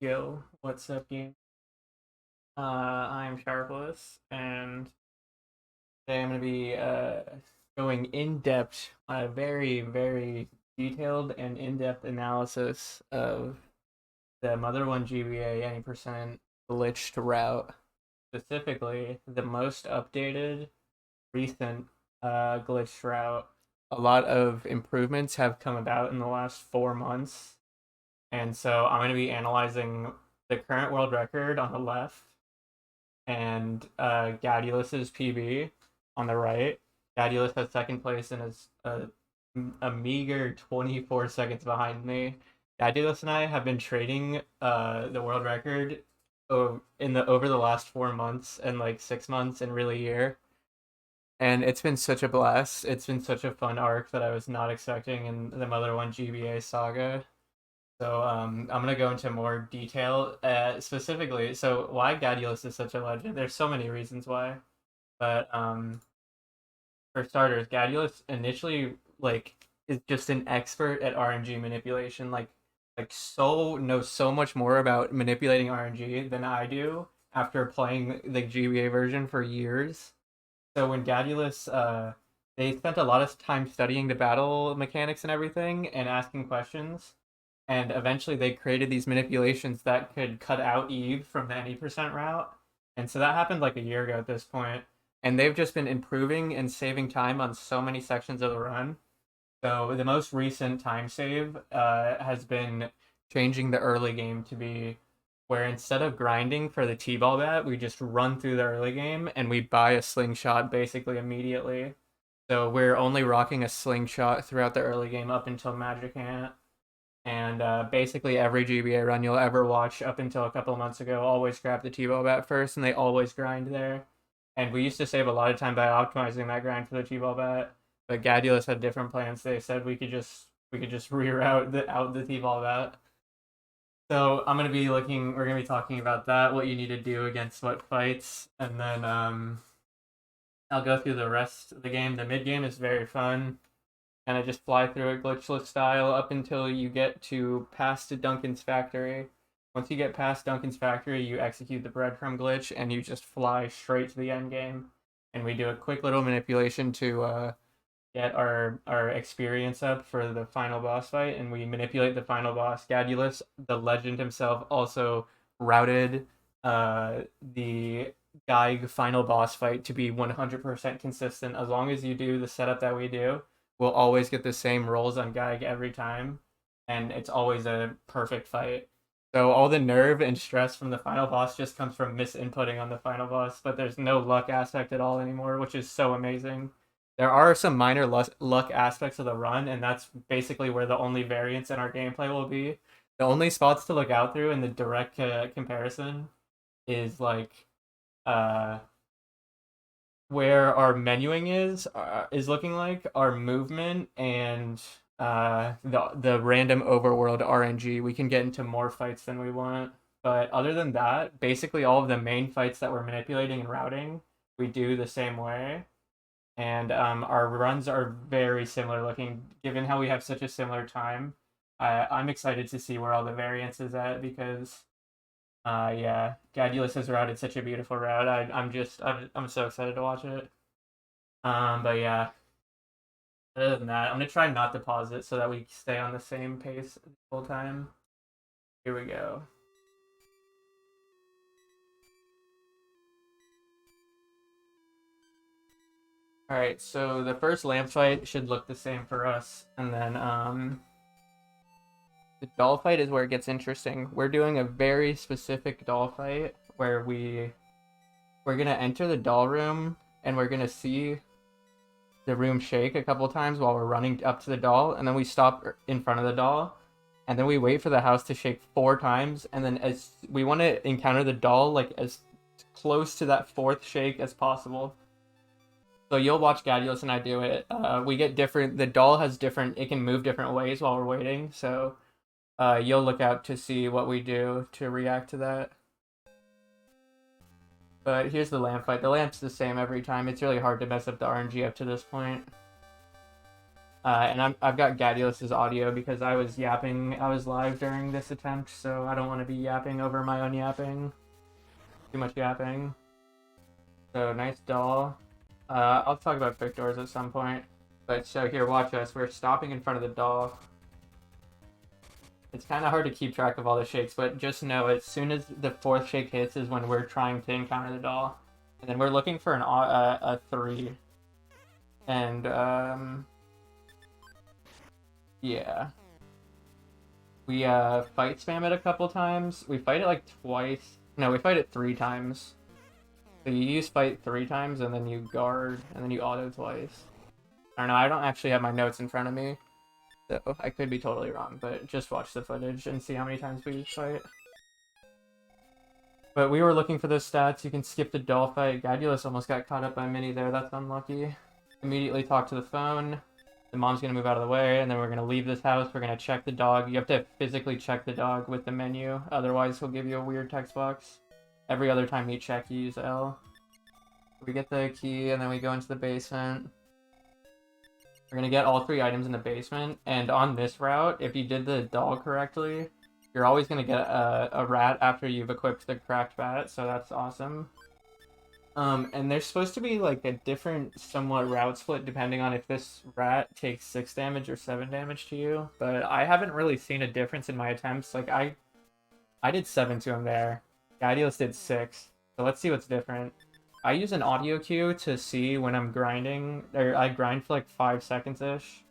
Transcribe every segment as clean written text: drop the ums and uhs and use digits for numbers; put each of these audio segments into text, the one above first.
Yo, what's up, game? I'm Sharpless, and today I'm going to be going in depth on a very, very detailed and in depth analysis of the Mother 1 GBA any percent glitched route, specifically the most updated recent glitched route. A lot of improvements have come about in the last 4 months, and so I'm going to be analyzing the current world record on the left and Gadius's PB on the right. Gadius has second place and is a meager 24 seconds behind me. Gadius and I have been trading the world record over the last 4 months and like 6 months and really year. And it's been such a blast. It's been such a fun arc that I was not expecting in the Mother 1 GBA saga. So I'm gonna go into more detail, specifically. So why Gladiolus is such a legend? There's so many reasons why, but for starters, Gladiolus initially like is just an expert at RNG manipulation. Like knows so much more about manipulating RNG than I do after playing the GBA version for years. So when Gladiolus, they spent a lot of time studying the battle mechanics and everything and asking questions, and eventually they created these manipulations that could cut out Eve from the any percent route. And so that happened like a year ago at this point. And they've just been improving and saving time on so many sections of the run. So the most recent time save has been changing the early game to be where instead of grinding for the T-ball bat, we just run through the early game and we buy a slingshot basically immediately. So we're only rocking a slingshot throughout the early game up until magicant, and basically every GBA run you'll ever watch up until a couple of months ago always grab the T-ball bat first, and they always grind there. And we used to save a lot of time by optimizing that grind for the T-ball bat. But Gadulus had different plans. They said we could just reroute out the T-ball bat. So I'm gonna be looking. We're gonna be talking about that, what you need to do against what fights, and then I'll go through the rest of the game. The mid game is very fun, and I just fly through it glitchless style up until you get to past Duncan's factory. Once you get past Duncan's factory, you execute the breadcrumb glitch, and you just fly straight to the end game. And we do a quick little manipulation to get our experience up for the final boss fight, and we manipulate the final boss. Gadulus, the legend himself, also routed the Geig final boss fight to be 100% consistent. As long as you do the setup that we do, we'll always get the same rolls on Geig every time, and it's always a perfect fight. So all the nerve and stress from the final boss just comes from misinputting on the final boss, but there's no luck aspect at all anymore, which is so amazing. There are some minor luck aspects of the run, and that's basically where the only variance in our gameplay will be. The only spots to look out through in the direct comparison is like uh, where our menuing is looking like our movement and the random overworld RNG. We can get into more fights than we want, but other than that, basically all of the main fights that we're manipulating and routing, we do the same way. And our runs are very similar looking, given how we have such a similar time. I'm excited to see where all the variance is at because yeah, Gadulus has routed such a beautiful route. I'm so excited to watch it. But yeah, other than that, I'm gonna try not to pause it so that we stay on the same pace the whole time. Here we go. All right, so the first lamp fight should look the same for us, and then the doll fight is where it gets interesting. We're doing a very specific doll fight where we're gonna enter the doll room and we're gonna see the room shake a couple times while we're running up to the doll, and then we stop in front of the doll, and then we wait for the house to shake 4 times, and then as we want to encounter the doll like as close to that fourth shake as possible. So you'll watch Gadios and I do it. We get different. The doll has different. It can move different ways while we're waiting. So you'll look out to see what we do to react to that. But here's the lamp fight. The lamp's the same every time. It's really hard to mess up the RNG up to this point. And I've got Gadius's audio because I was yapping. I was live during this attempt, so I don't want to be yapping over my own yapping. Too much yapping. So nice doll. I'll talk about quick doors at some point. But so here, watch us. We're stopping in front of the doll. It's kind of hard to keep track of all the shakes, but just know as soon as the fourth shake hits is when we're trying to encounter the doll. And then we're looking for a 3. And, yeah. We fight spam it a couple times. We fight it like twice. No, we fight it 3 times. So you use fight 3 times, and then you guard, and then you auto twice. I don't know, I don't actually have my notes in front of me, so I could be totally wrong, but just watch the footage and see how many times we fight. But we were looking for those stats. You can skip the doll fight. Gadulus almost got caught up by Minnie there. That's unlucky. Immediately talk to the phone. The mom's going to move out of the way, and then we're going to leave this house. We're going to check the dog. You have to physically check the dog with the menu. Otherwise, he'll give you a weird text box. Every other time you check, you use L. We get the key, and then we go into the basement. We're going to get all 3 items in the basement. And on this route, if you did the doll correctly, you're always going to get a rat after you've equipped the cracked bat, so that's awesome. And there's supposed to be like a different somewhat route split depending on if this rat takes 6 damage or 7 damage to you, but I haven't really seen a difference in my attempts. Like I did 7 to him there. Gadios did 6. So let's see what's different. I use an audio cue to see when I'm grinding, or I grind for like 5 seconds-ish.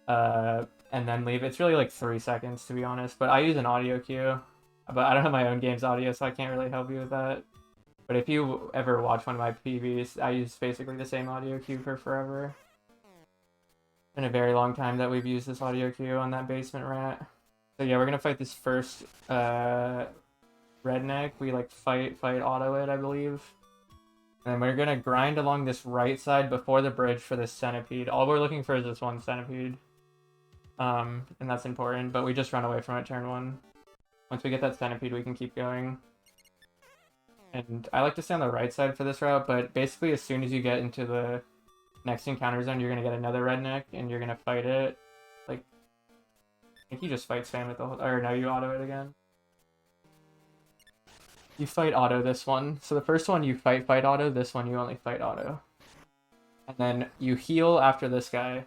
And then leave. It's really like 3 seconds to be honest, but I use an audio cue. But I don't have my own game's audio, so I can't really help you with that. But if you ever watch one of my PVs, I use basically the same audio cue for forever. It's been a very long time that we've used this audio cue on that basement rat. So yeah, we're gonna fight this first redneck. We like fight auto it, I believe. And then we're gonna grind along this right side before the bridge for this centipede. All we're looking for is this one centipede. And that's important, but we just run away from it turn 1. Once we get that centipede, we can keep going. And I like to stay on the right side for this route, but basically as soon as you get into the next encounter zone, you're going to get another redneck, and you're going to fight it. Like, I think you just fight spam it the whole... Or no, you auto it again. You fight auto this one. So the first one you fight auto, this one you only fight auto. And then you heal after this guy.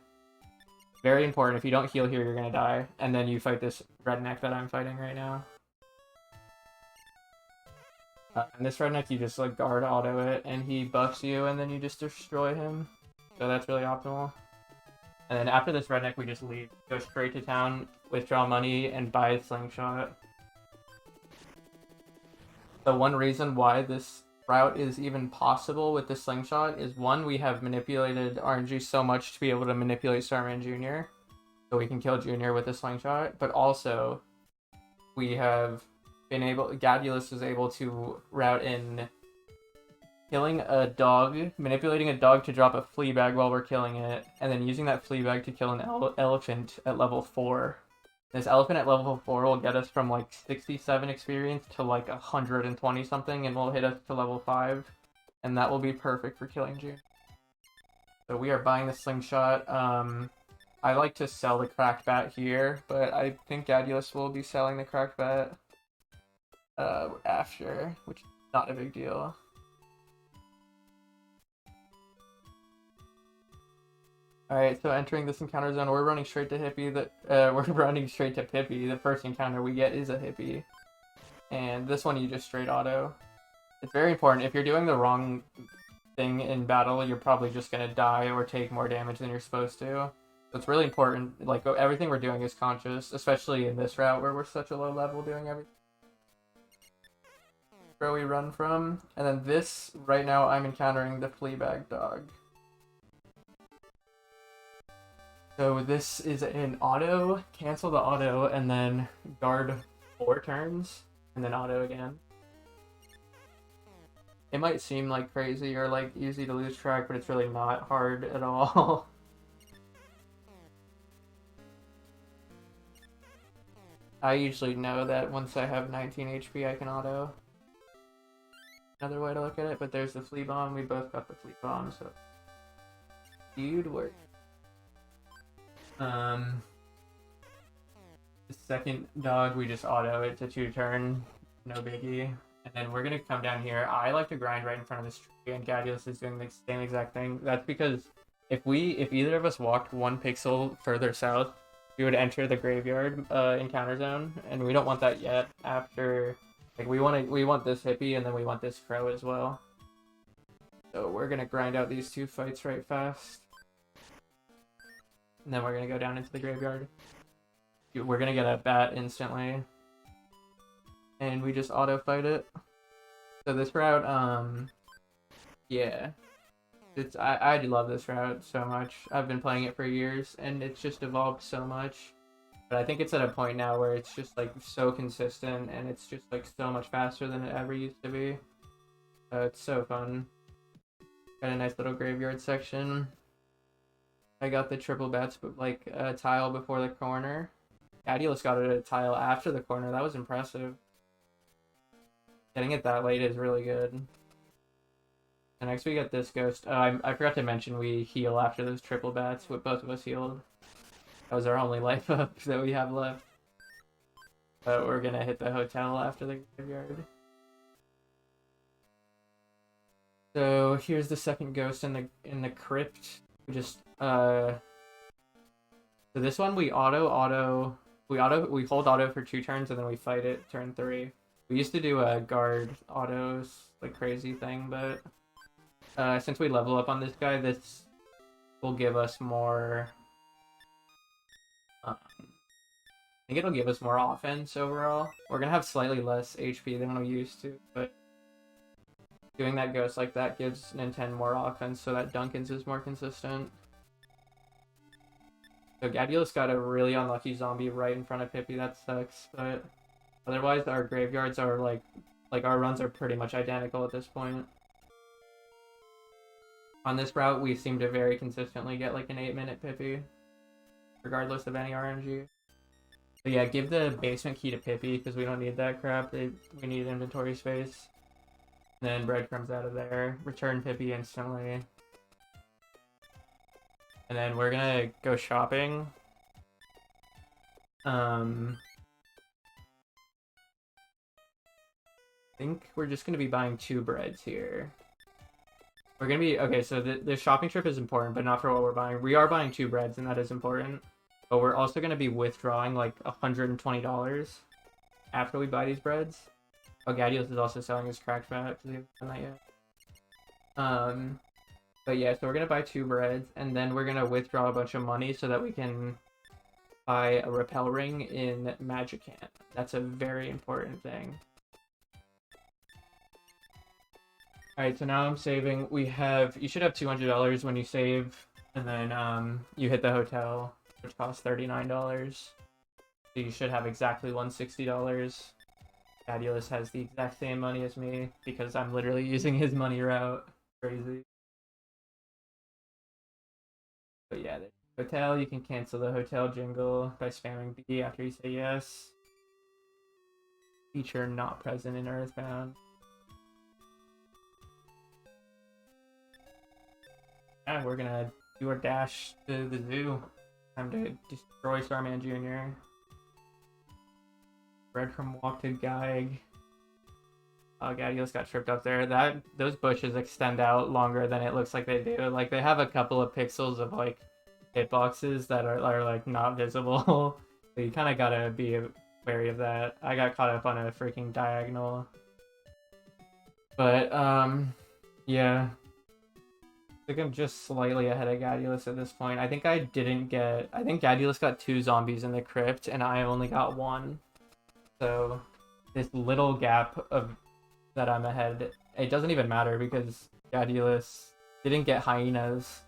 Very important, if you don't heal here, you're going to die. And then you fight this redneck that I'm fighting right now. And this redneck, you just like guard auto it, and he buffs you, and then you just destroy him. So that's really optimal. And then after this redneck, we just leave. Go straight to town, withdraw money, and buy a slingshot. The one reason why this route is even possible with the slingshot is, one, we have manipulated RNG so much to be able to manipulate Starman Junior. So we can kill Junior with a slingshot, but also we have been able, Gadulus is able to route in killing a dog, manipulating a dog to drop a flea bag while we're killing it, and then using that flea bag to kill an elephant at level 4. This elephant at level 4 will get us from like 67 experience to like 120 something, and will hit us to level 5, and that will be perfect for killing June. So we are buying the slingshot. I like to sell the cracked bat here, but I think Gadulus will be selling the cracked bat after, which is not a big deal. Alright, so entering this encounter zone, we're running straight to Hippie. We're running straight to Pippi. The first encounter we get is a Hippie. And this one you just straight auto. It's very important. If you're doing the wrong thing in battle, you're probably just going to die or take more damage than you're supposed to. So it's really important. Like, everything we're doing is conscious, especially in this route where we're such a low level doing everything. Where we run from. And then this, right now, I'm encountering the Fleabag dog. So this is an auto, cancel the auto, and then guard 4 turns, and then auto again. It might seem like crazy or like easy to lose track, but it's really not hard at all. I usually know that once I have 19 HP I can auto. Another way to look at it, but there's the flea bomb. We both got the flea bomb, so huge work. Um, the second dog, we just auto it to 2-turn, no biggie. And then we're gonna come down here. I like to grind right in front of this tree, and Gadius is doing the same exact thing. That's because if either of us walked 1 pixel further south, we would enter the graveyard encounter zone, and we don't want that yet. After, like, we want this hippie, and then we want this crow as well. So we're gonna grind out these 2 fights right fast, and then we're gonna go down into the graveyard. We're gonna get a bat instantly, and we just auto fight it. So this route, yeah, I love this route so much. I've been playing it for years, and it's just evolved so much. But I think it's at a point now where it's just like so consistent, and it's just like so much faster than it ever used to be. It's so fun. Got a nice little graveyard section. I got the triple bats, but like a tile before the corner. Adulus got it at a tile after the corner. That was impressive. Getting it that late is really good. And next we get this ghost. I forgot to mention we heal after those triple bats. With both of us healed. That was our only life up that we have left. But we're gonna hit the hotel after the graveyard. So here's the second ghost in the crypt. We just so this one we hold auto for 2 turns, and then we fight it turn 3. We used to do a guard autos like crazy thing, but since we level up on this guy, this will give us more. I think it'll give us more offense overall. We're gonna have slightly less HP than we used to, but doing that ghost like that gives Ninten more offense, so that Duncan's is more consistent. So Gadulus got a really unlucky zombie right in front of Pippi. That sucks, but otherwise our graveyards are like our runs are pretty much identical at this point. On this route, we seem to very consistently get like an 8-minute Pippi, regardless of any RNG. But yeah, give the basement key to Pippi because we don't need that crap. We need inventory space. And then Breadcrumb's out of there. Return Pippi instantly. And then we're gonna go shopping. I think we're just gonna be buying 2 breads here. We're gonna be okay. So the shopping trip is important, but not for what we're buying. We are buying 2 breads, and that is important. But we're also gonna be withdrawing like $120 after we buy these breads. Oh, Gadius is also selling his cracked bat because we haven't done that yet. But yeah, so we're gonna buy 2 breads, and then we're gonna withdraw a bunch of money so that we can buy a repel ring in Magicant. That's a very important thing. Alright, so now I'm saving. You should have $200 when you save, and then you hit the hotel, which costs $39. So you should have exactly $160. Adulus has the exact same money as me because I'm literally using his money route. Crazy. But yeah, the hotel, you can cancel the hotel jingle by spamming B after you say yes. Feature not present in Earthbound. Yeah, we're gonna do our dash to the zoo. Time to destroy Starman Junior. Breadcrumb walk to Geig. Oh, Gadius got tripped up there. Those bushes extend out longer than it looks like they do. Like, they have a couple of pixels of, like, hitboxes that are like, not visible. So you kind of gotta be wary of that. I got caught up on a freaking diagonal. But, yeah. I think I'm just slightly ahead of Gadulus at this point. I think Gadulus got 2 zombies in the crypt, and I only got 1. So, this little gap of that I'm ahead, it doesn't even matter because Gadulus didn't get hyenas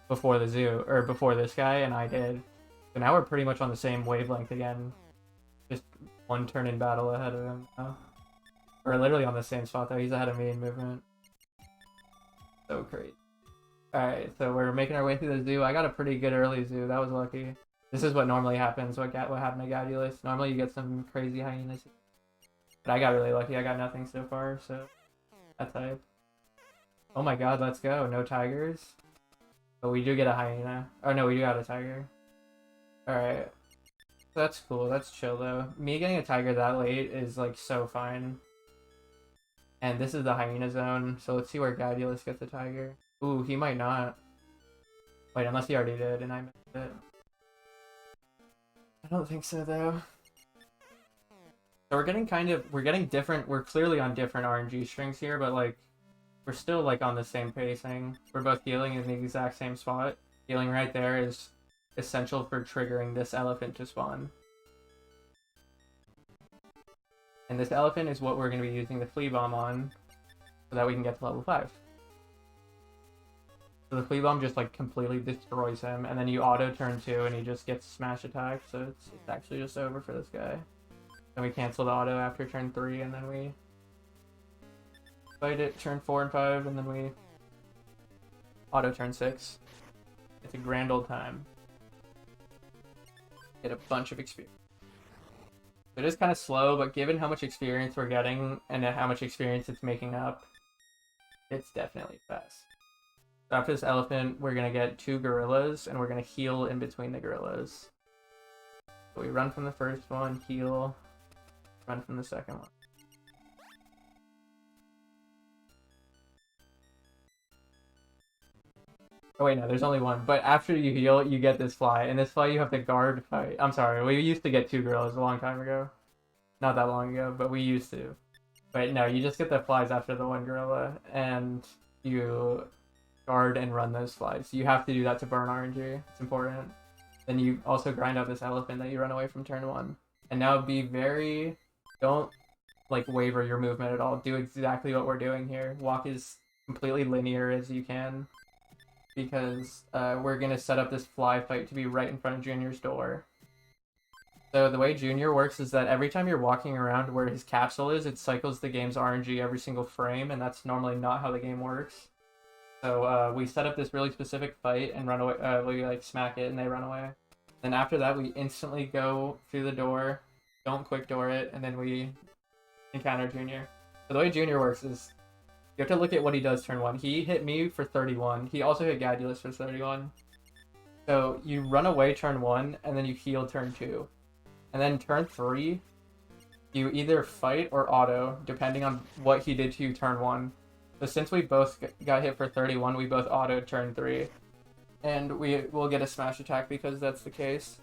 before the zoo, or before this guy, and I did. So now we're pretty much on the same wavelength again. Just 1 turn in battle ahead of him now. We're literally on the same spot though, he's ahead of me in movement. So crazy. Alright, so we're making our way through the zoo. I got a pretty good early zoo, that was lucky. This is what normally happens, what happened to Gadulus. Normally you get some crazy hyenas. But I got really lucky, I got nothing so far, so that's hype. Oh my god, let's go. No tigers. But we do get a hyena. Oh no, we do got a tiger. Alright. That's cool. That's chill, though. Me getting a tiger that late is, like, so fine. And this is the hyena zone, so let's see where Gadulus gets a tiger. Ooh, he might not. Wait, unless he already did and I missed it. I don't think so, though. So we're getting different, we're clearly on different RNG strings here, but, like, we're still, like, on the same pacing. We're both healing in the exact same spot. Healing right there is essential for triggering this elephant to spawn. And this elephant is what we're going to be using the flea bomb on, so that we can get to level 5. So the flea bomb just, like, completely destroys him, and then you auto turn 2 and he just gets smash attack, so it's actually just over for this guy. Then we cancel the auto after turn 3, and then we fight it turn 4 and 5, and then we auto turn 6. It's a grand old time. Get a bunch of experience. It is kind of slow, but given how much experience we're getting and how much experience it's making up, it's definitely fast. So after this elephant, we're going to get 2 gorillas, and we're going to heal in between the gorillas. So we run from the first one, heal, run from the second one. Oh wait, no, there's only one. But after you heal, you get this fly. And this fly you have to guard fight. I'm sorry, we used to get 2 gorillas a long time ago. Not that long ago, but we used to. But no, you just get the flies after the 1 gorilla, and you guard and run those flies. You have to do that to burn RNG. It's important. Then you also grind out this elephant that you run away from turn 1. And now be very... Don't, like, waver your movement at all. Do exactly what we're doing here. Walk as completely linear as you can, because we're going to set up this fly fight to be right in front of Junior's door. So the way Junior works is that every time you're walking around where his capsule is, it cycles the game's RNG every single frame, and that's normally not how the game works. So we set up this really specific fight and run away. We, like, smack it and they run away. Then after that, we instantly go through the door, don't quick door it, and then we encounter Junior. So the way Junior works is you have to look at what he does turn 1. He hit me for 31. He also hit Gadulus for 31. So you run away turn 1, and then you heal turn 2. And then turn 3, you either fight or auto, depending on what he did to you turn 1. So since we both got hit for 31, we both auto turn 3. And we will get a smash attack because that's the case.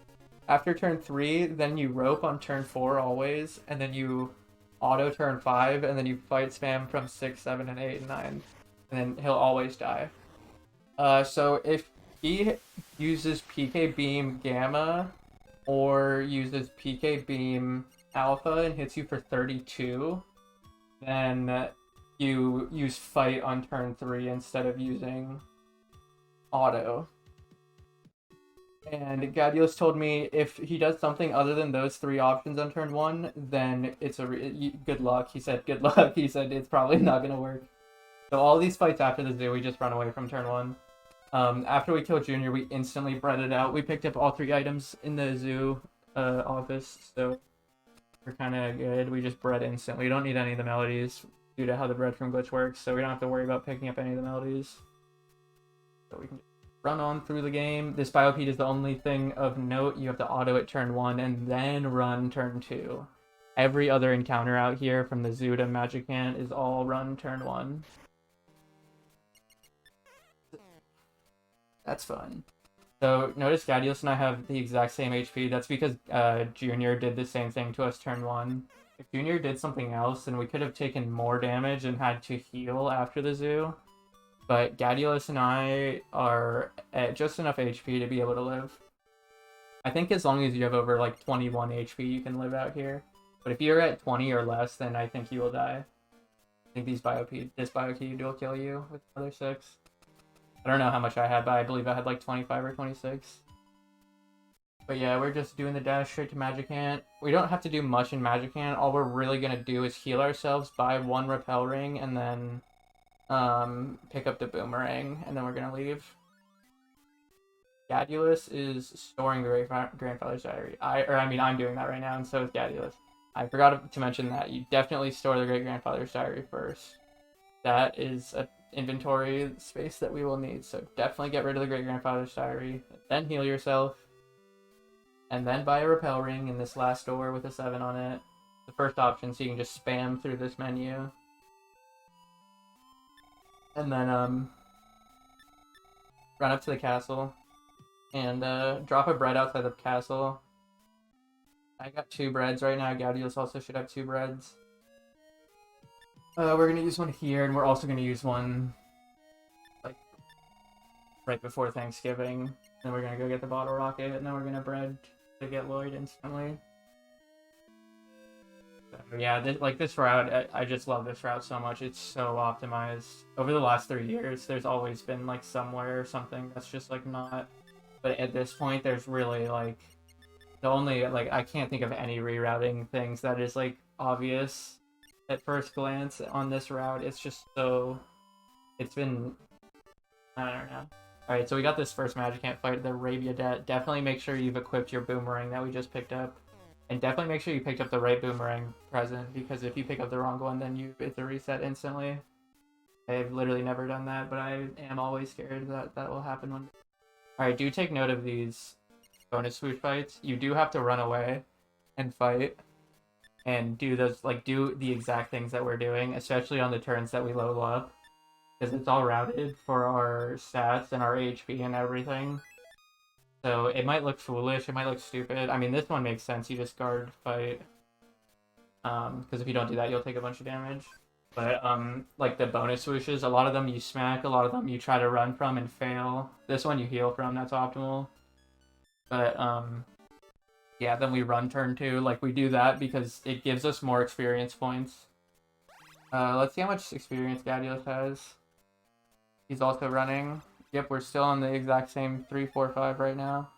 After turn 3, then you rope on turn 4 always, and then you auto turn 5, and then you fight spam from 6, 7, and 8, and 9. And then he'll always die. So if he uses PK Beam Gamma, or uses PK Beam Alpha and hits you for 32, then you use Fight on turn 3 instead of using Auto. And Gadulus told me if he does something other than those 3 options on turn 1, then it's good luck. He said good luck. He said it's probably not going to work. So all these fights after the zoo, we just run away from turn 1. After we killed Junior, we instantly breaded out. We picked up all 3 items in the zoo office, so we're kind of good. We just bred instantly. We don't need any of the melodies due to how the Breadcrumb glitch works, so we don't have to worry about picking up any of the melodies. So we can run on through the game. This Biopede is the only thing of note. You have to auto at turn 1 and then run turn 2. Every other encounter out here, from the zoo to magicant, is all run turn 1. That's fun. So notice Gadulus and I have the exact same HP. That's because Junior did the same thing to us turn 1. If Junior did something else, then we could have taken more damage and had to heal after the zoo. But Gadulus and I are at just enough HP to be able to live. I think as long as you have over like 21 HP, you can live out here. But if you're at 20 or less, then I think you will die. I think this Biopede will kill you with another 6. I don't know how much I had, but I believe I had like 25 or 26. But yeah, we're just doing the dash straight to magicant. We don't have to do much in magicant. All we're really going to do is heal ourselves, buy 1 repel ring, and then pick up the boomerang, and then we're going to leave. Gadulus is storing the Grandfather's Diary. I'm doing that right now, and so is Gadulus. I forgot to mention that. You definitely store the Great Grandfather's Diary first. That is a inventory space that we will need, so definitely get rid of the Great Grandfather's Diary, then heal yourself, and then buy a repel ring in this last door with a 7 on it. The first option, so you can just spam through this menu. And then run up to the castle and drop a bread outside the castle. I got 2 breads right now. Gaudios also should have 2 breads. We're gonna use one here, and we're also gonna use one like right before Thanksgiving. Then we're gonna go get the bottle rocket, and then we're gonna bread to get Lloyd instantly. So, yeah, this route, I just love this route so much. It's so optimized. Over the last 3 years, there's always been like somewhere or something that's just like not. But at this point, there's really like the only like I can't think of any rerouting things that is like obvious at first glance on this route. It's just so it's been I don't know. Alright, so we got this first magicant fight, the Arabia Debt. Definitely make sure you've equipped your boomerang that we just picked up. And definitely make sure you picked up the right boomerang present, because if you pick up the wrong one, then it's a reset instantly. I've literally never done that, but I am always scared that that will happen one day. Alright, do take note of these bonus swoosh fights. You do have to run away and fight and do those, like, do the exact things that we're doing, especially on the turns that we level up, because it's all routed for our stats and our HP and everything. So it might look foolish, it might look stupid. I mean, this one makes sense. You just guard fight, because if you don't do that, you'll take a bunch of damage. But like the bonus swooshes, a lot of them you smack, a lot of them you try to run from and fail. This one you heal from, that's optimal. But yeah, then we run turn 2. Like, we do that because it gives us more experience points. Let's see how much experience Gaudios has. He's also running. Yep, we're still on the exact same 3, 4, 5 right now.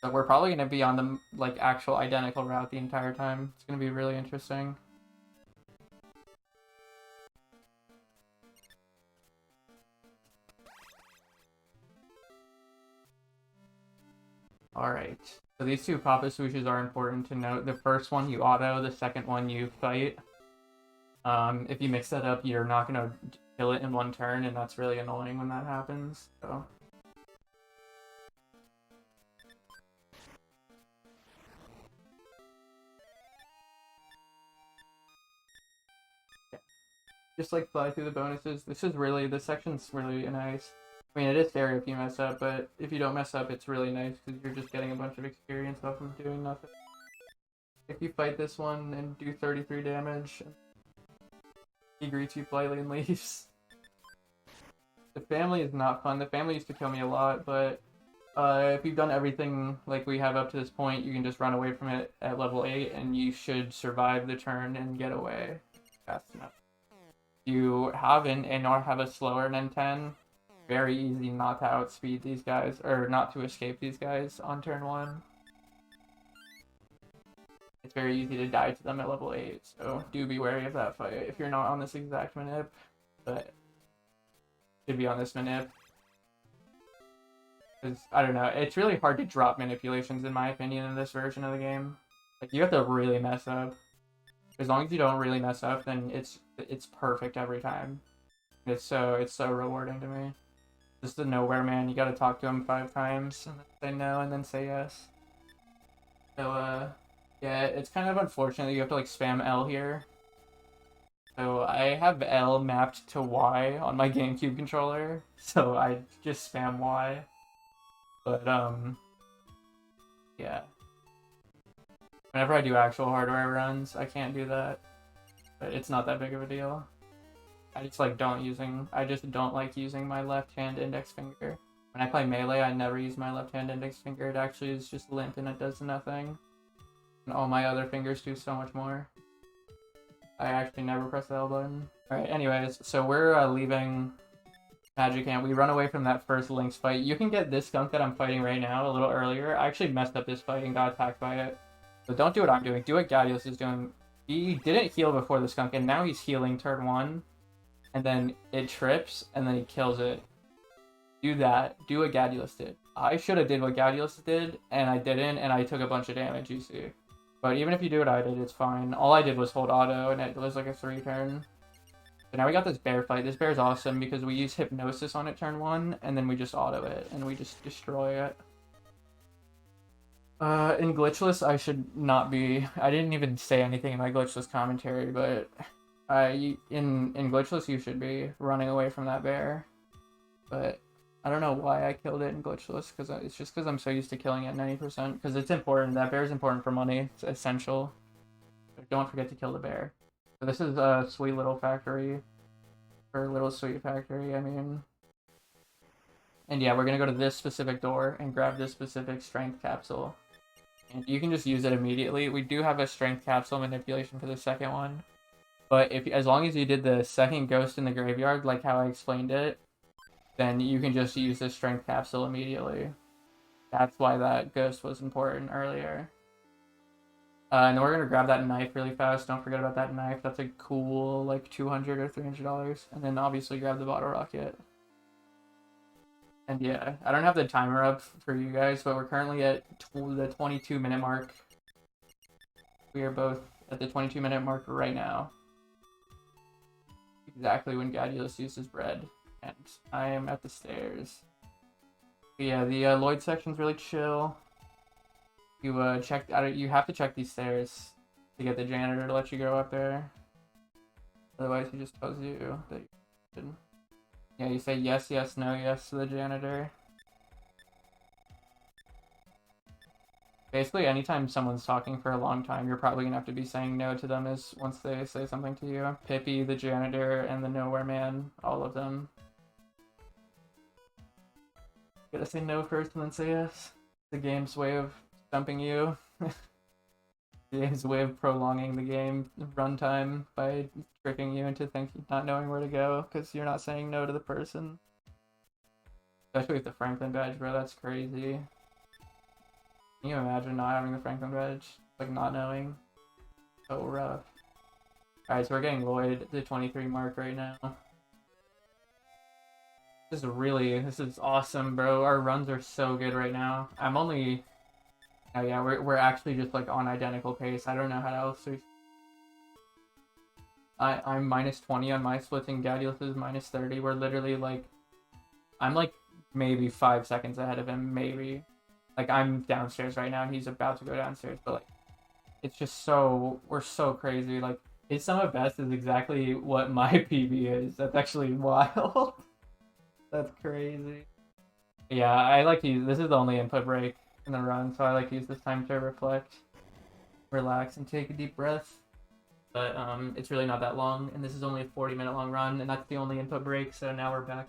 So we're probably going to be on the like actual identical route the entire time. It's going to be really interesting. Alright, so these 2 Papa Swooshes are important to note. The first one you auto, the second one you fight. If you mix that up, you're not going to kill it in one turn, and that's really annoying when that happens. So yeah. Just like fly through the bonuses. This section's really nice. I mean, it is scary if you mess up, but if you don't mess up, it's really nice because you're just getting a bunch of experience off of doing nothing. If you fight this one and do 33 damage, he greets you politely and leaves. The family is not fun. The family used to kill me a lot, but if you've done everything like we have up to this point, you can just run away from it at level 8, and you should survive the turn and get away fast enough. If you haven't and or have a slower Ninten, very easy not to outspeed these guys, or not to escape these guys on turn 1. It's very easy to die to them at level 8, so do be wary of that fight if you're not on this exact manip, but should be on this manip. Because, I don't know, it's really hard to drop manipulations in my opinion in this version of the game. Like, you have to really mess up. As long as you don't really mess up, then it's perfect every time. It's so rewarding to me. Just the nowhere man, you gotta talk to him 5 times, and then say no, and then say yes. So, yeah, it's kind of unfortunate that you have to, like, spam L here. So I have L mapped to Y on my GameCube controller, so I just spam Y. But, yeah. Whenever I do actual hardware runs, I can't do that. But it's not that big of a deal. I just don't like using my left-hand index finger. When I play Melee, I never use my left-hand index finger. It actually is just limp and it does nothing. And all my other fingers do so much more. I actually never press the L button. Alright, anyways, so we're leaving Magicant. We run away from that first Lynx fight. You can get this skunk that I'm fighting right now a little earlier. I actually messed up this fight and got attacked by it. So don't do what I'm doing. Do what Gaudios is doing. He didn't heal before the skunk, and now he's healing turn 1. And then it trips, and then he kills it. Do that. Do what Gaudios did. I should have did what Gaudios did, and I didn't, and I took a bunch of damage, you see. But even if you do what I did, it's fine. All I did was hold auto, and it was like a 3 turn. So now we got this bear fight. This bear's awesome because we use Hypnosis on it turn 1, and then we just auto it, and we just destroy it. In glitchless, I should not be. I didn't even say anything in my glitchless commentary, but in glitchless, you should be running away from that bear. But I don't know why I killed it in glitchless, because it's just because I'm so used to killing it 90%. Because it's important. That bear is important for money. It's essential. But don't forget to kill the bear. So this is a sweet little factory, or little sweet factory. I mean. And yeah, we're gonna go to this specific door and grab this specific strength capsule. And you can just use it immediately. We do have a strength capsule manipulation for the second one. But if as long as you did the second ghost in the graveyard, like how I explained it, then you can just use the strength capsule immediately. That's why that ghost was important earlier. And then we're gonna grab that knife really fast. Don't forget about that knife. That's a cool like $200 or $300. And then obviously grab the bottle rocket. And yeah, I don't have the timer up for you guys, but we're currently at the 22-minute mark. We are both at the 22-minute mark right now. Exactly when Gadulus uses bread. And I am at the stairs. But yeah, the Lloyd section's really chill. You you have to check these stairs to get the janitor to let you go up there. Otherwise, he just tells you that you should. Yeah, you say yes, yes, no, yes to the janitor. Basically, anytime someone's talking for a long time, you're probably gonna have to be saying no to them once they say something to you. Pippi, the janitor, and the nowhere man, all of them. You gotta say no first and then say yes. The game's way of stumping you. The game's way of prolonging the game runtime by tricking you into not knowing where to go because you're not saying no to the person. Especially with the Franklin badge, bro. That's crazy. Can you imagine not having the Franklin badge? Like, not knowing? So rough. Alright, so we're getting Lloyd at the 23 mark right now. This is awesome, bro. Our runs are so good right now. Oh yeah, we're actually just like on identical pace. I don't know how else to. I'm minus 20 on my splits and Gadulus is minus 30. We're literally like, I'm like maybe 5 seconds ahead of him, maybe. Like I'm downstairs right now and he's about to go downstairs, but like, it's just we're so crazy. Like his sum of best is exactly what my PB is. That's actually wild. That's crazy. Yeah, I like to use, this is the only input break in the run, so I like to use this time to reflect, relax, and take a deep breath. But it's really not that long, and this is only a 40-minute long run, and that's the only input break, so now we're back.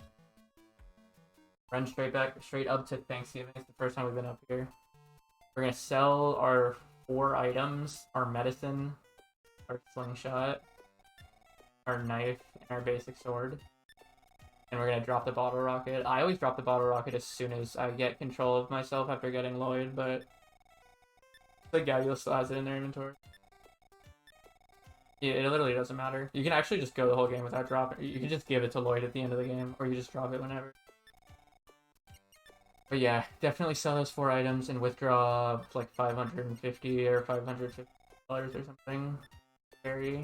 Run straight up to Thanksgiving. It's the first time we've been up here. We're gonna sell our 4 items, our medicine, our slingshot, our knife, and our basic sword. And we're gonna drop the bottle rocket. I always drop the bottle rocket as soon as I get control of myself after getting Lloyd, but the Gadulus still has it in their inventory. Yeah, it literally doesn't matter. You can actually just go the whole game without dropping. You can just give it to Lloyd at the end of the game, or you just drop it whenever. But yeah, definitely sell those 4 items and withdraw like $550 or $550 or something.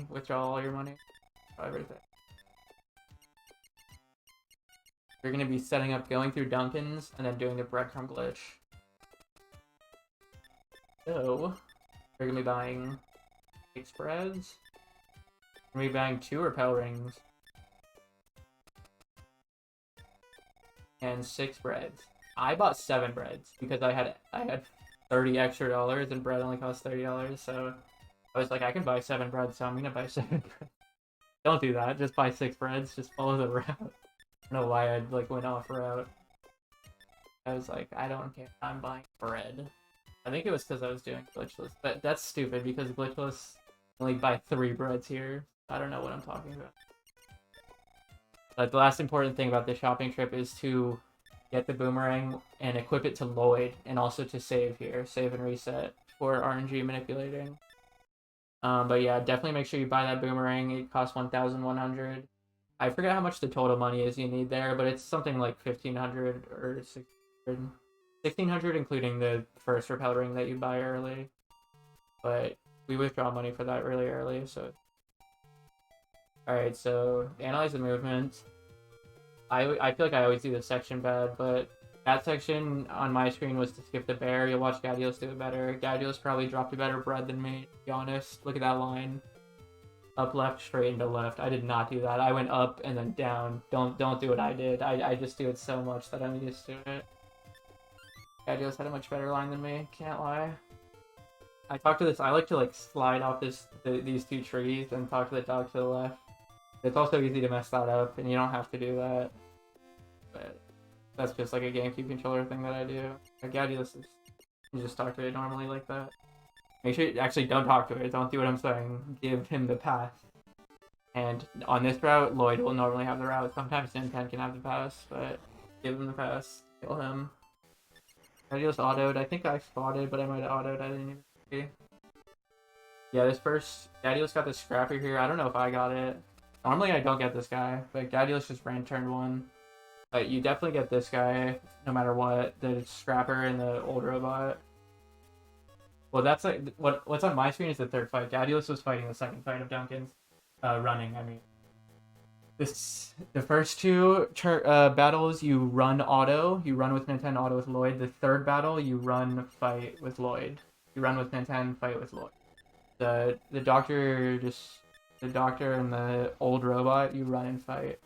Withdraw all your money. Everything. You're going to be setting up going through Duncan's and then doing the breadcrumb glitch. So, you're going to be buying 6 breads. You're going to be buying 2 repel rings. And 6 breads. I bought 7 breads because I had $30 extra and bread only costs $30, so I was like, I can buy 7 breads, so I'm going to buy 7 breads. Don't do that, just buy 6 breads, just follow the route. I don't know why I like went off route. I was like, I don't care. I'm buying bread. I think it was because I was doing glitchless, but that's stupid because glitchless only buy 3 breads here. I don't know what I'm talking about. But the last important thing about this shopping trip is to get the boomerang and equip it to Lloyd, and also to save here, save and reset for RNG manipulating. But yeah, definitely make sure you buy that boomerang. It costs 1,100. I forget how much the total money is you need there, but it's something like 1,500 or 1,600. 1,600 including the first repel ring that you buy early. But we withdraw money for that really early, so. Alright, so analyze the movement. I feel like I always do the section bad, but that section on my screen was to skip the bear. You'll watch Gadios do it better. Gadios probably dropped a better bread than me, to be honest. Look at that line. Up, left, straight, into left. I did not do that. I went up and then down. Don't do what I did. I just do it so much that I'm used to it. Gadios had a much better line than me. Can't lie. I talk to this. I like to like slide off these two trees and talk to the dog to the left. It's also easy to mess that up, and you don't have to do that. But that's just like a GameCube controller thing that I do. Like, Gadios is, you just talk to it normally like that. Make sure you actually don't talk to it. Don't do what I'm saying. Give him the pass. And on this route, Lloyd will normally have the route. Sometimes Ninten can have the pass, but give him the pass. Kill him. Gadios autoed. I think I spotted, but I might have autoed. I didn't even see. Yeah, this first Gadios got the scrapper here. I don't know if I got it. Normally I don't get this guy, but Gadios just ran turn 1. But you definitely get this guy no matter what. The scrapper and the old robot. Well, that's like what's on my screen is the third fight. Gadios was fighting the second fight of Duncan's. Running, I mean. The first two battles you run auto. You run with Ninten, auto with Lloyd. The third battle you run fight with Lloyd. You run with Ninten, fight with Lloyd. The doctor and the old robot you run and fight.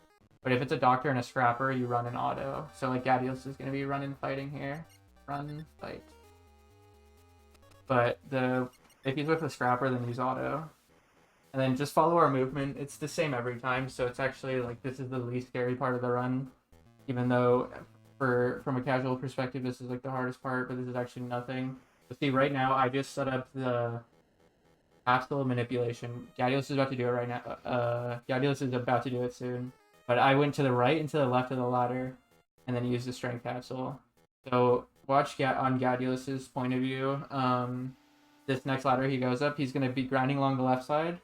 But if it's a doctor and a scrapper, you run an auto. So like Gadios is gonna be running fighting here. Run, fight. But if he's with a scrapper, then use auto. And then just follow our movement. It's the same every time, so it's actually like this is the least scary part of the run. Even though from a casual perspective, this is like the hardest part, but this is actually nothing. But see, right now I just set up the capsule manipulation. Gadios is about to do it right now. Gadios is about to do it soon. But I went to the right and to the left of the ladder, and then used the strength capsule. So watch on Gadios' point of view. This next ladder he goes up, he's going to be grinding along the left side.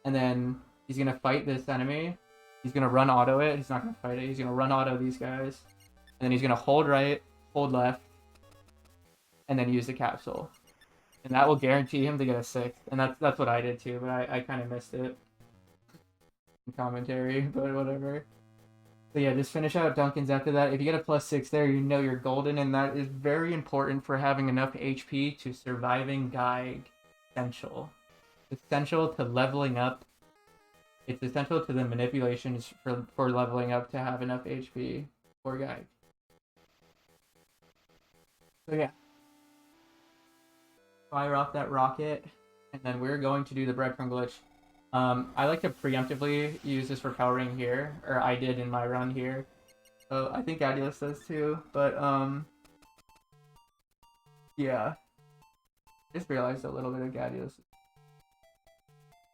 And then he's going to fight this enemy. He's going to run auto it. He's not going to fight it. He's going to run auto these guys. And then he's going to hold right, hold left, and then use the capsule. And that will guarantee him to get a 6th. And that's what I did too, but I kind of missed it in commentary, but whatever. So yeah, just finish out Duncan's after that. If you get a +6 there, you know you're golden, and that is very important for having enough HP to surviving Gaig. Essential to leveling up. It's essential to the manipulations for leveling up to have enough HP for Gaig. So yeah. Fire off that rocket, and then we're going to do the breadcrumb glitch. I like to preemptively use this repel ring here, or I did in my run here. So I think Gadios does too, but yeah. Just realized a little bit of Gadios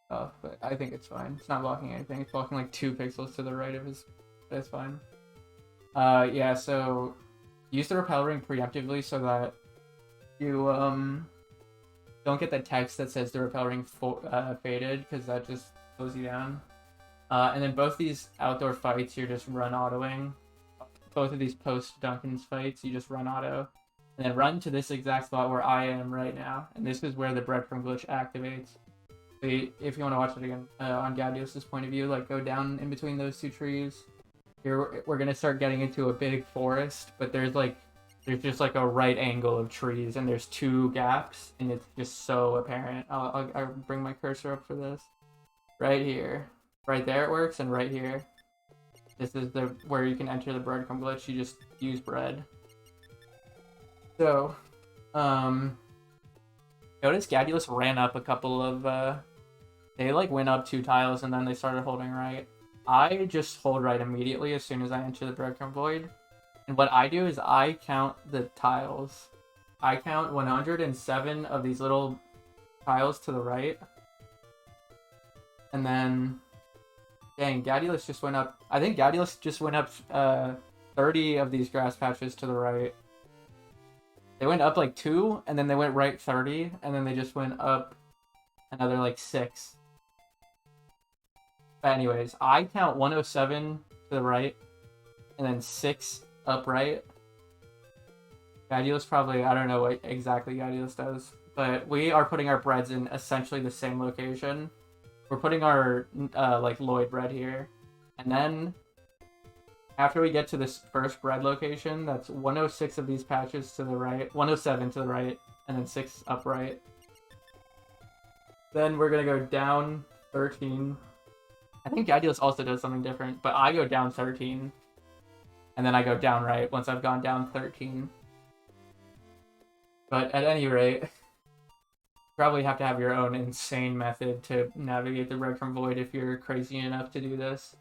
stuff, but I think it's fine. It's not blocking anything. It's blocking like 2 pixels to the right of his, but it's fine. Yeah, so use the repel ring preemptively so that you don't get the text that says the repel ring faded, because that just slows you down. And then both these outdoor fights, you're just run autoing. Both of these post Duncan's fights, you just run auto. And then run to this exact spot where I am right now. And this is where the breadcrumb glitch activates. So if you want to watch it again on Gadios' point of view, like go down in between those 2 trees. Here we're going to start getting into a big forest, but there's just like a right angle of trees, and there's 2 gaps, and it's just so apparent. I'll bring my cursor up for this. Right here. Right there it works, and right here. This is where you can enter the breadcrumb glitch. You just use bread. So, notice Gadios ran up a couple of, they like went up 2 tiles, and then they started holding right. I just hold right immediately as soon as I enter the breadcrumb void. And what I do is I count the tiles. I count 107 of these little tiles to the right. And then, dang, Gadios just went up. I think Gadios just went up 30 of these grass patches to the right. They went up like 2, and then they went right 30, and then they just went up another like 6. But anyways, I count 107 to the right, and then 6 upright. Gadios probably, I don't know what exactly Gadios does, but we are putting our breads in essentially the same location. We're putting our like Lloyd bread here, and then after we get to this first bread location, that's 106 of these patches to the right, 107 to the right, and then 6 upright. Then we're gonna go down 13. I think Gadulus also does something different, but I go down 13. And then I go down right once I've gone down 13. But at any rate, you probably have to have your own insane method to navigate the Breadcrumb Void if you're crazy enough to do this.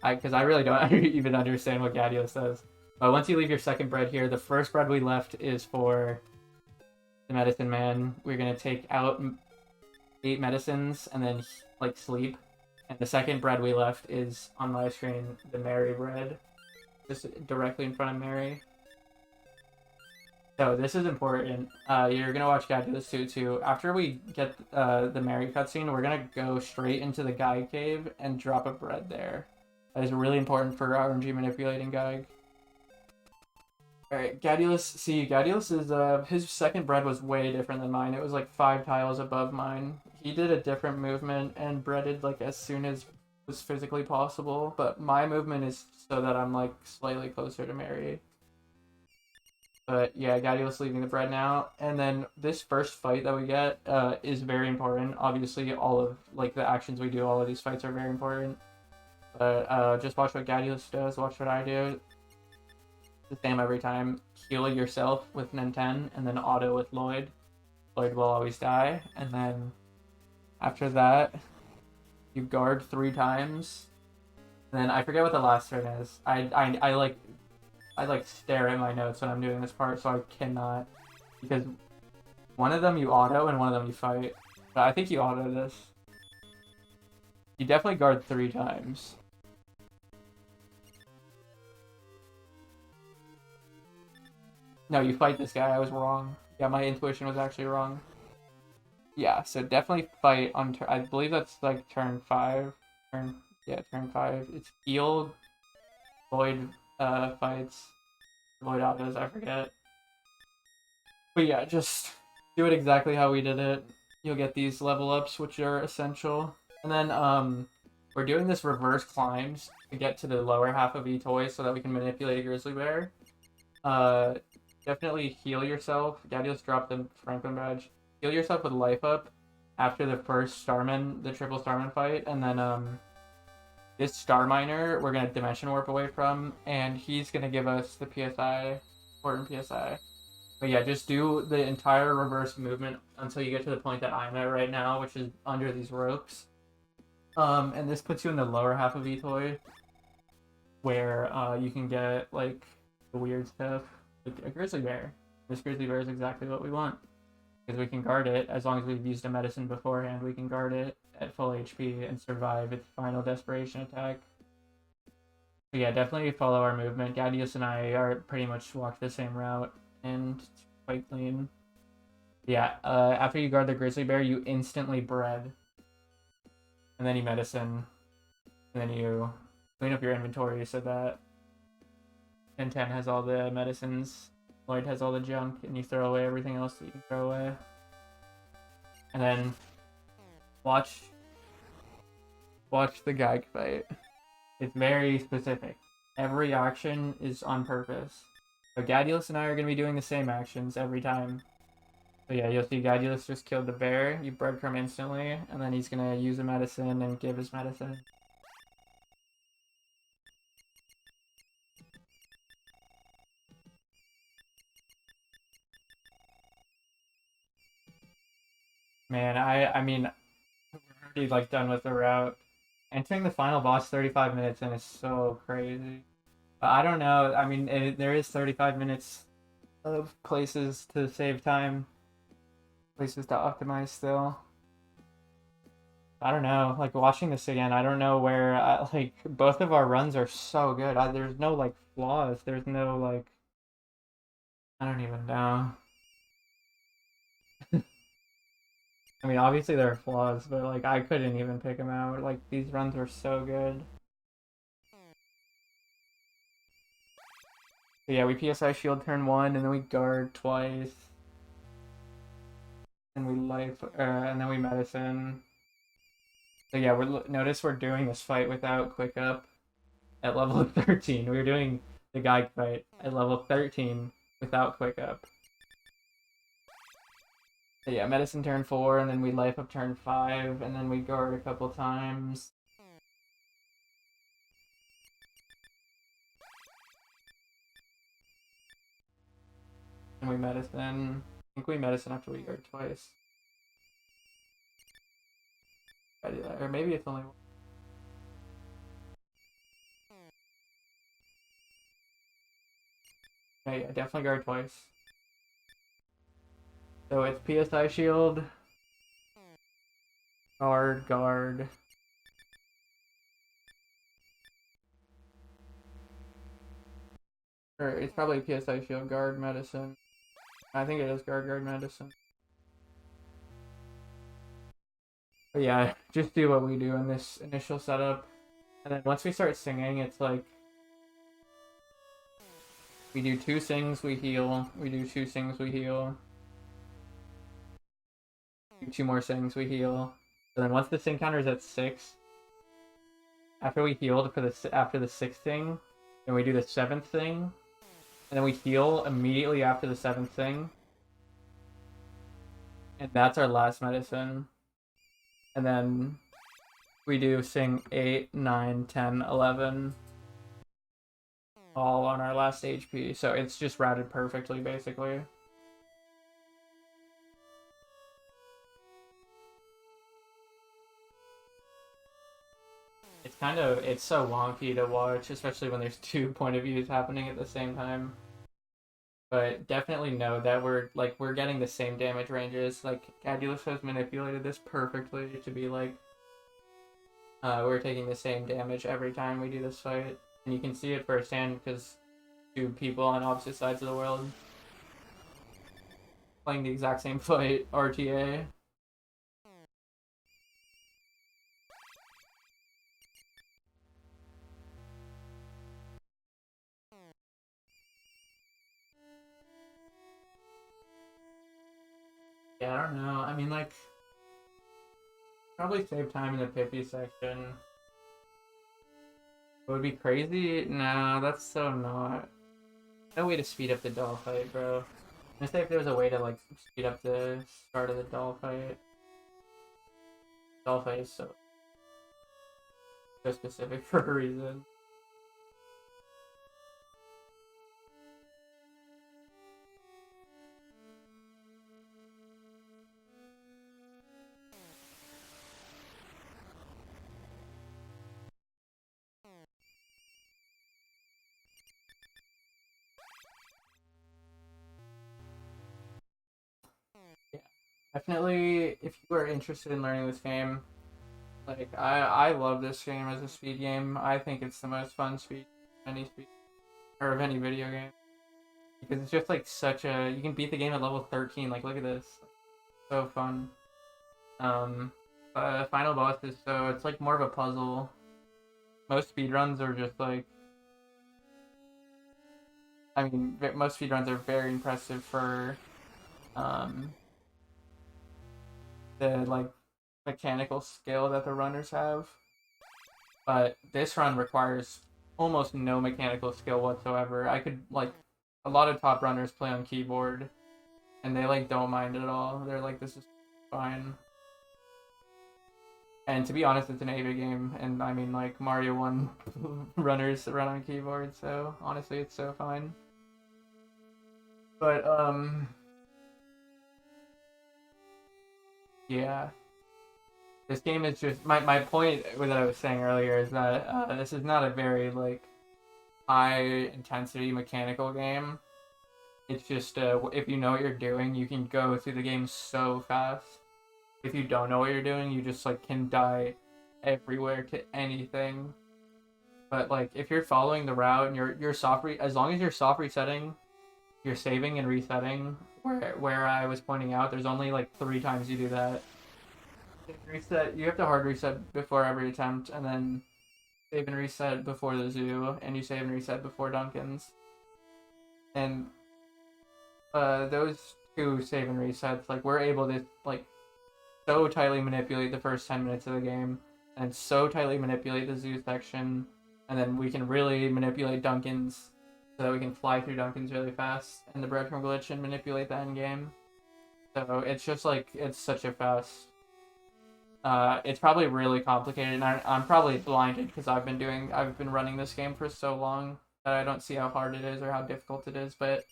Because I really don't even understand what Gadulus says. But once you leave your second bread here, the first bread we left is for the Medicine Man. We're going to take out 8 medicines and then like sleep. And the second bread we left is on my screen, the Mary bread. Just directly in front of Mary. So this is important. You're gonna watch Gadulus too. After we get the Mary cutscene, we're gonna go straight into the Geig cave and drop a bread there. That is really important for RNG manipulating Geig. Alright, Gadulus. See, Gadulus is his second bread was way different than mine. It was like 5 tiles above mine. He did a different movement and breaded like as soon as was physically possible, but my movement is so that I'm like slightly closer to Mary. But yeah, Gadulus leaving the bread now, and then this first fight that we get is very important. Obviously, all of like the actions we do, all of these fights are very important. But just watch what Gadulus does. Watch what I do. The same every time. Heal yourself with Ninten, and then auto with Lloyd. Lloyd will always die, and then after that, you guard 3 times. And then I forget what the last turn is. I like stare at my notes when I'm doing this part, so I cannot, because one of them you auto and one of them you fight. But I think you auto this. You definitely guard 3 times. No, you fight this guy. I was wrong. Yeah, my intuition was actually wrong. Yeah, so definitely fight on turn. I believe that's like turn 5. Turn 5. It's heal. Lloyd fights. Lloyd autos, I forget. But yeah, just do it exactly how we did it. You'll get these level ups, which are essential. And then we're doing this reverse climbs to get to the lower half of E-Toy so that we can manipulate a grizzly bear. Definitely heal yourself. Gadulus dropped the Franklin badge. Heal yourself with life up after the first Starman, the triple Starman fight, and then this Star Miner we're gonna Dimension Warp away from, and he's gonna give us the PSI, important PSI. But yeah, just do the entire reverse movement until you get to the point that I'm at right now, which is under these ropes. And this puts you in the lower half of E-Toy, where you can get like the weird stuff, like a grizzly bear. This grizzly bear is exactly what we want. Because we can guard it, as long as we've used a medicine beforehand, we can guard it at full HP and survive its final desperation attack. But yeah, definitely follow our movement. Gadulus and I are pretty much walk the same route, and it's quite clean. Yeah, after you guard the grizzly bear, you instantly bread. And then you medicine. And then you clean up your inventory so that Ninten has all the medicines. Lloyd has all the junk, and you throw away everything else that you can throw away. And then watch the Geig fight. It's very specific. Every action is on purpose. So Gadulus and I are going to be doing the same actions every time. So yeah, you'll see Gadulus just killed the bear. You breadcrumb instantly, and then he's going to use a medicine and give his medicine. Man, I mean, we're already like done with the route. Entering the final boss 35 minutes in is so crazy. But I don't know. I mean, there is 35 minutes of places to save time, places to optimize still. I don't know. Like watching this again, I don't know where. Like both of our runs are so good. There's no like flaws. There's no like. I don't even know. I mean, obviously there are flaws, but like I couldn't even pick them out. Like these runs were so good. But yeah, we PSI shield turn 1, and then we guard twice, and we life, and then we medicine. So yeah, notice we're doing this fight without quick up. at level 13. We were doing the guide fight at level 13 without quick up. So yeah, medicine turn 4, and then we life up turn 5, and then we guard a couple times. And we medicine. I think we medicine after we guard twice. I do that. Or maybe it's only one. Okay, yeah, definitely guard twice. So it's PSI shield. Guard, guard. Or it's probably PSI shield, guard, medicine. I think it is guard, guard, medicine. But yeah, just do what we do in this initial setup. And then once we start singing, it's like we do 2 sings, we heal. We do 2 sings, we heal. Do 2 more sings, we heal. And then once the sing counter is at 6, after we healed for after the 6th thing, then we do the 7th thing, and then we heal immediately after the 7th thing. And that's our last medicine. And then we do sing 8, 9, 10, 11. All on our last HP. So it's just routed perfectly, basically. It's so wonky to watch, especially when there's 2 point of views happening at the same time. But definitely know that we're getting the same damage ranges. Like, Cadulus has manipulated this perfectly to be like, we're taking the same damage every time we do this fight. And you can see it firsthand because 2 people on opposite sides of the world playing the exact same fight, RTA. Yeah, I don't know. I mean, like, probably save time in the Pippi section. It would be crazy? No, that's so not. No way to speed up the doll fight, bro. Let's say if there was a way to, like, speed up the start of the doll fight. Doll fight is so specific for a reason. Yeah. Definitely, if you are interested in learning this game, like, I love this game as a speed game. I think it's the most fun speed of any speed or of any video game. Because it's just like such a you can beat the game at level 13, like look at this. So fun. Um Final boss is so it's like more of a puzzle. Most speedruns are just like most speedruns are very impressive for um the like mechanical skill that the runners have. But this run requires almost no mechanical skill whatsoever. I could like a lot of top runners play on keyboard and they like don't mind at all. They're like this is fine. And to be honest, it's an 8-bit game, and I mean like Mario 1 runners run on keyboard, so honestly it's so fine. But yeah. This game is just my point that I was saying earlier is that this is not a very like high intensity mechanical game. It's just if you know what you're doing, you can go through the game so fast. If you don't know what you're doing, you just like can die everywhere to anything. But like if you're following the route and you're as long as you're soft resetting, you're saving and resetting. Where I was pointing out, there's only like 3 times you do that. Reset. You have to hard reset before every attempt, and then save and reset before the zoo, and you save and reset before Duncan's. And those 2 save and resets, like we're able to like so tightly manipulate the first 10 minutes of the game, and so tightly manipulate the zoo section, and then we can really manipulate Duncan's so that we can fly through Duncan's really fast and the Breadcrumb glitch and manipulate that in game. So it's just like it's such a fast. It's probably really complicated, and I'm probably blinded because I've been running this game for so long that I don't see how hard it is or how difficult it is. But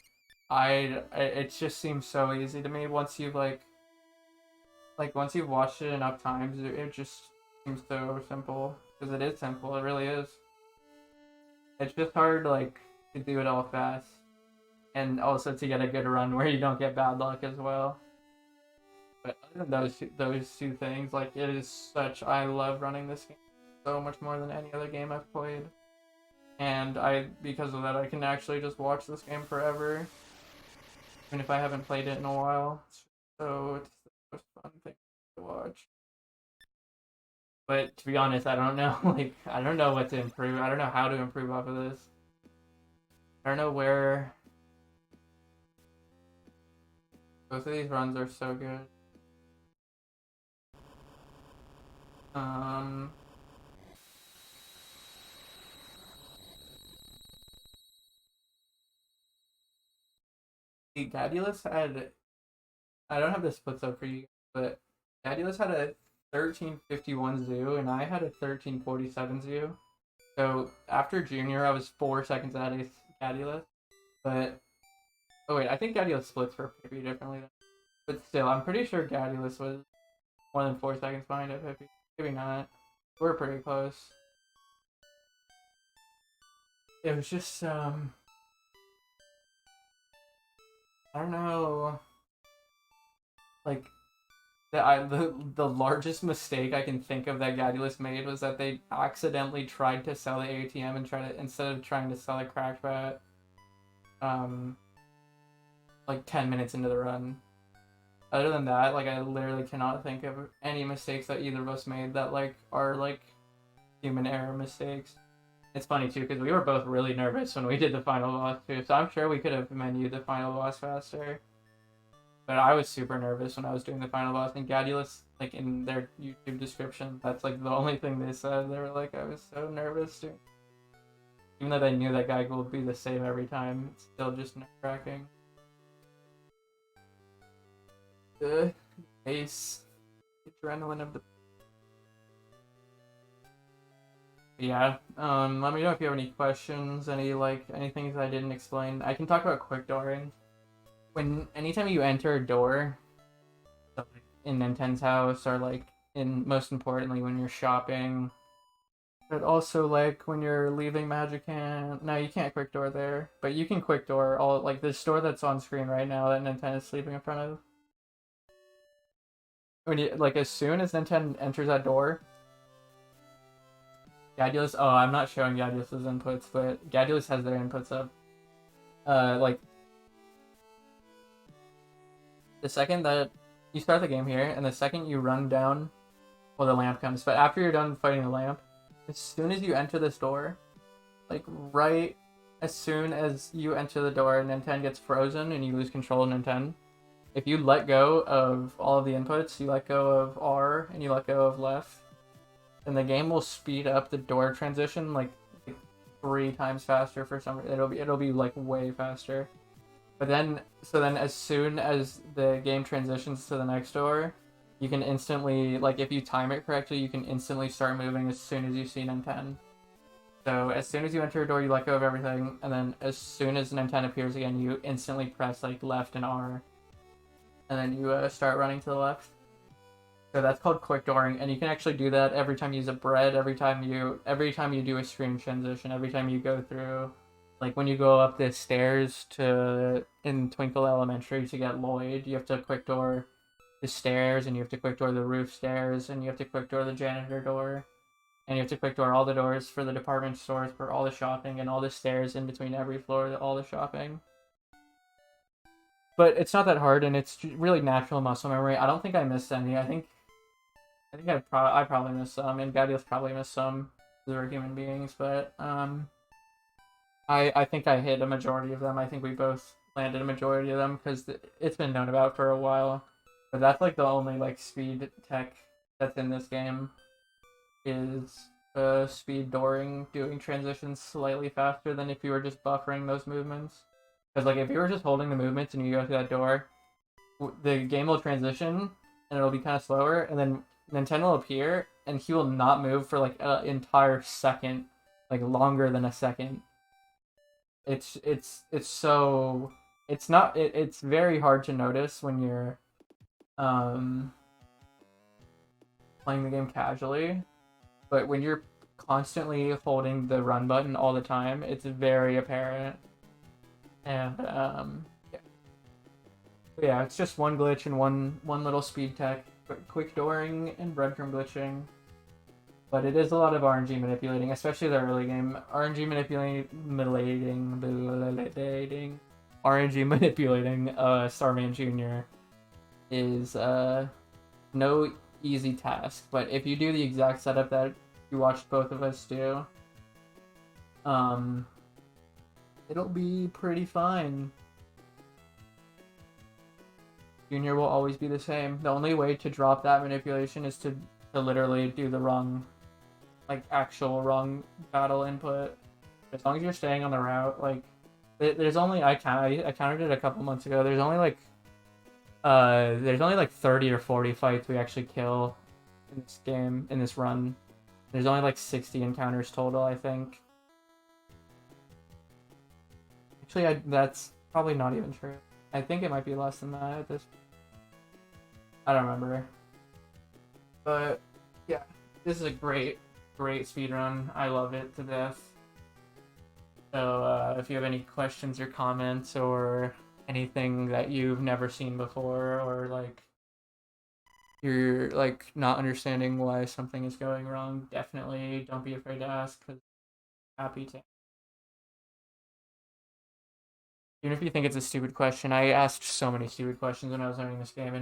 it just seems so easy to me once you've once you've watched it enough times. It just seems so simple because it is simple. It really is. It's just hard like to do it all fast, and also to get a good run where you don't get bad luck as well. But other than those two things, like it is such I love running this game so much more than any other game I've played. And because of that I can actually just watch this game forever. Even if I haven't played it in a while. It's the most fun thing to watch. But to be honest, I don't know I don't know what to improve. I don't know how to improve off of this. I don't know where both of these runs are so good. Gadulus had, I don't have the splits up for you, but Gadulus had a 1351 zoo and I had a 1347 zoo. So after Junior, I was 4 seconds ahead of Gadulus. But oh wait, I think Gadulus splits for Pipper differently. But still, I'm pretty sure Gadulus was more than 4 seconds behind at Pipper. Maybe not. We're pretty close. It was just I don't know. Like the largest mistake I can think of that Gadulus made was that they accidentally tried to sell the ATM and instead of trying to sell a crackbat like 10 minutes into the run. Other than that, like I literally cannot think of any mistakes that either of us made that like are like human error mistakes. It's funny too because we were both really nervous when we did the final boss too, so I'm sure we could have menued the final boss faster. But I was super nervous when I was doing the final boss, and Gadulus, like in their YouTube description, that's like the only thing they said. They were like, I was so nervous too. Even though they knew that guy will be the same every time, it's still just nerve-wracking. The ace, adrenaline of the. Yeah. Let me know if you have any questions, any things I didn't explain. I can talk about quick dooring. Anytime you enter a door, so like in Ninten's house, or like most importantly when you're shopping, but also like when you're leaving magicant. No, you can't quick door there, but you can quick door all like this door that's on screen right now that Ninten is sleeping in front of. When you as soon as Ninten enters that door, Gadulus. Oh, I'm not showing Gadulus's inputs, but Gadulus has their inputs up. Like the second that you start the game here, and the second you run down, well, the lamp comes. But after you're done fighting the lamp, as soon as you enter this door, like right as soon as you enter the door, Ninten gets frozen and you lose control of Ninten. If you let go of all of the inputs, you let go of R and you let go of left, then the game will speed up the door transition like 3 times faster for some reason. It'll be like way faster. But then as soon as the game transitions to the next door, you can instantly, like if you time it correctly, you can instantly start moving as soon as you see Ninten. So as soon as you enter a door, you let go of everything, and then as soon as Ninten appears again, you instantly press like left and R, and then you start running to the left. So that's called quick dooring, and you can actually do that every time you use a bread, every time you do a screen transition, every time you go through. Like when you go up the stairs in Twinkle Elementary to get Lloyd, you have to quick door the stairs, and you have to quick door the roof stairs, and you have to quick door the janitor door, and you have to quick door all the doors for the department stores for all the shopping, and all the stairs in between every floor, all the shopping. But it's not that hard, and it's really natural muscle memory. I don't think I missed any. I think I probably missed some, and Gadulus probably missed some. They're human beings, but I think I hit a majority of them. I think we both landed a majority of them because it's been known about for a while. But that's like the only like speed tech that's in this game is speed dooring, doing transitions slightly faster than if you were just buffering those movements. Because like if you were just holding the movements and you go through that door, the game will transition and it'll be kind of slower, and then Ninten will appear and he will not move for like an entire second, like longer than a second. It's so it's not it's very hard to notice when you're um playing the game casually, but when you're constantly holding the run button all the time, it's very apparent. And yeah, it's just one glitch and one little speed tech, quick dooring and breadcrumb glitching. But it is a lot of RNG manipulating, especially the early game. RNG manipulating Starman Junior is no easy task. But if you do the exact setup that you watched both of us do, it'll be pretty fine. Junior will always be the same. The only way to drop that manipulation is to literally do the wrong, like actual wrong battle input. As long as you're staying on the route, like there's only I counted it a couple months ago. There's only like 30 or 40 fights we actually kill in this game, in this run. There's only like 60 encounters total, I think. Actually, that's probably not even true. I think it might be less than that at this. I don't remember. But yeah, this is a great speedrun. I love it to death. So if you have any questions or comments or anything that you've never seen before, or like you're like not understanding why something is going wrong, definitely don't be afraid to ask, because I'm happy to. Even if you think it's a stupid question, I asked so many stupid questions when I was learning this game, and